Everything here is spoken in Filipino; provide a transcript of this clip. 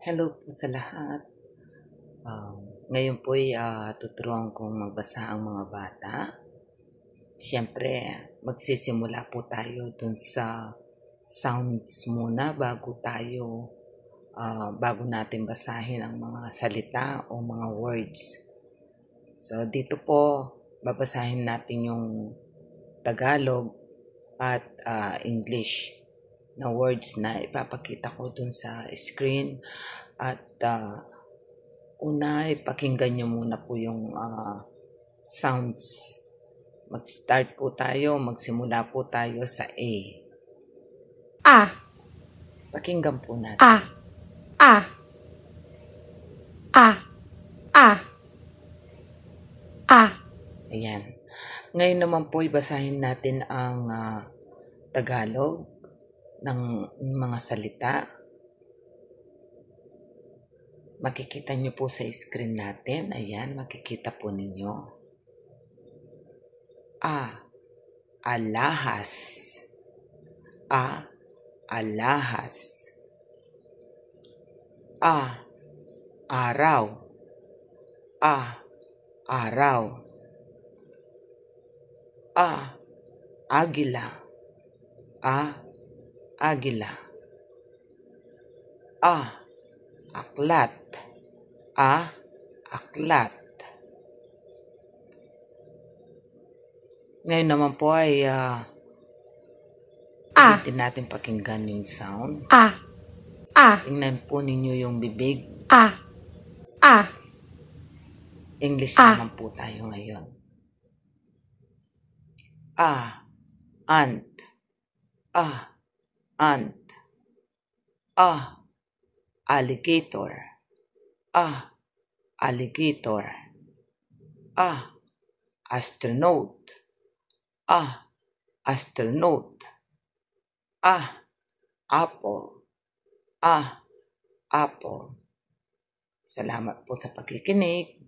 Hello po sa lahat. Ngayon po ay tuturuan kong magbasa ang mga bata. Siyempre, magsisimula po tayo dun sa sounds muna bago natin basahin ang mga salita o mga words. So, dito po, babasahin natin yung Tagalog at English na words na ipapakita ko dun sa screen. At una, ipakinggan nyo muna po yung sounds. Mag-start po tayo, magsimula po tayo sa A. A. Pakinggan po natin. A. A. A. A. A. Ayan. Ngayon naman po, ibasahin natin ang Tagalog ng mga salita. Makikita nyo po sa screen natin. Ayan, makikita po ninyo. A. Alahas. A. Alahas. A. Araw. A. Araw. A. Agila. A. Agila. A. Aklat. A. Aklat. Ngayon naman po ay ulitin natin pakinggan yung sound. A. A. Tingnan po ninyo yung bibig. A. A. English naman po tayo ngayon. A. Ant. A. Ant. A. Alligator. A. Alligator. A. Astronaut. A. Astronaut. A. Apple. A. Apple. Salamat po sa pakikinig.